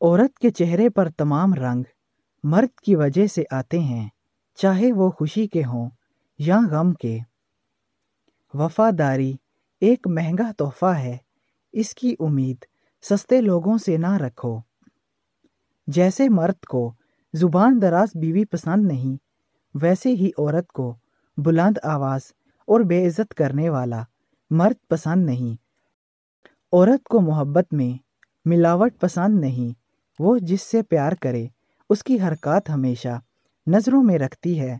عورت کے چہرے پر تمام رنگ مرد کی وجہ سے آتے ہیں، چاہے وہ خوشی کے ہوں یا غم کے۔ وفاداری ایک مہنگا تحفہ ہے، اس کی امید سستے لوگوں سے نہ رکھو۔ جیسے مرد کو زبان دراز بیوی پسند نہیں، ویسے ہی عورت کو بلند آواز اور بے عزت کرنے والا مرد پسند نہیں۔ عورت کو محبت میں ملاوٹ پسند نہیں، وہ جس سے پیار کرے اس کی حرکات ہمیشہ نظروں میں رکھتی ہے،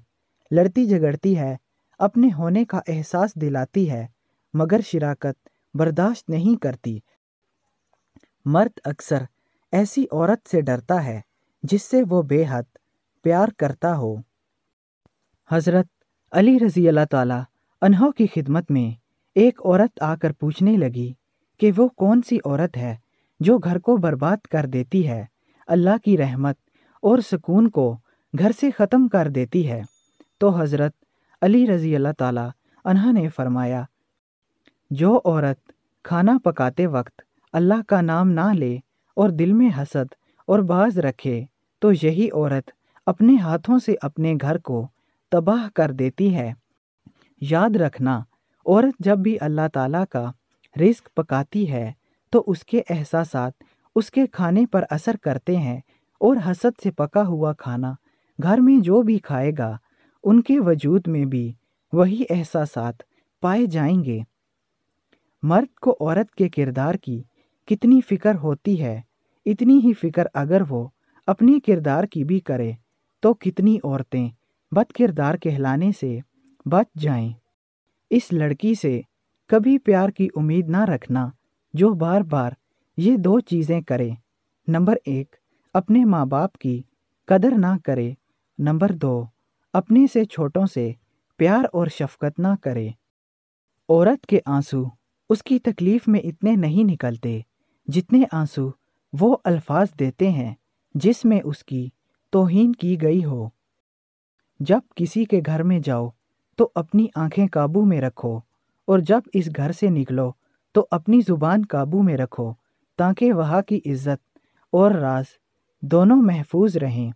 لڑتی جھگڑتی ہے، اپنے ہونے کا احساس دلاتی ہے، مگر شراکت برداشت نہیں کرتی۔ مرد اکثر ایسی عورت سے ڈرتا ہے جس سے وہ بے حد پیار کرتا ہو۔ حضرت علی رضی اللہ تعالیٰ عنہ کی خدمت میں ایک عورت آ کر پوچھنے لگی کہ وہ کون سی عورت ہے جو گھر کو برباد کر دیتی ہے، اللہ کی رحمت اور سکون کو گھر سے ختم کر دیتی ہے۔ تو حضرت علی رضی اللہ تعالیٰ عنہ نے فرمایا، جو عورت کھانا پکاتے وقت اللہ کا نام نہ لے اور دل میں حسد اور باغض رکھے تو یہی عورت اپنے ہاتھوں سے اپنے گھر کو تباہ کر دیتی ہے۔ یاد رکھنا، عورت جب بھی اللہ تعالیٰ کا رزق پکاتی ہے تو اس کے احساسات اس کے کھانے پر اثر کرتے ہیں، اور حسد سے پکا ہوا کھانا گھر میں جو بھی کھائے گا ان کے وجود میں بھی وہی احساسات پائے جائیں گے۔ مرد کو عورت کے کردار کی کتنی فکر ہوتی ہے، اتنی ہی فکر اگر وہ اپنے کردار کی بھی کرے تو کتنی عورتیں بد کردار کہلانے سے بچ جائیں۔ اس لڑکی سے کبھی پیار کی امید نہ رکھنا جو بار بار یہ دو چیزیں کرے۔ نمبر 1، اپنے ماں باپ کی قدر نہ کرے۔ نمبر 2، اپنے سے چھوٹوں سے پیار اور شفقت نہ کرے۔ عورت کے آنسو اس کی تکلیف میں اتنے نہیں نکلتے جتنے آنسو وہ الفاظ دیتے ہیں جس میں اس کی توہین کی گئی ہو۔ جب کسی کے گھر میں جاؤ تو اپنی آنکھیں قابو میں رکھو، اور جب اس گھر سے نکلو تو اپنی زبان قابو میں رکھو، تاکہ وہاں کی عزت اور راز دونوں محفوظ رہیں۔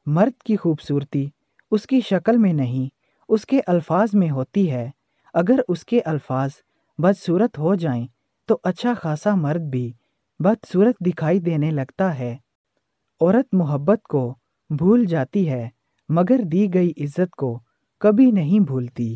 مرد کی خوبصورتی اس کی شکل میں نہیں، اس کے الفاظ میں ہوتی ہے۔ اگر اس کے الفاظ بدصورت ہو جائیں تو اچھا خاصا مرد بھی بدصورت دکھائی دینے لگتا ہے۔ عورت محبت کو بھول جاتی ہے مگر دی گئی عزت کو کبھی نہیں بھولتی۔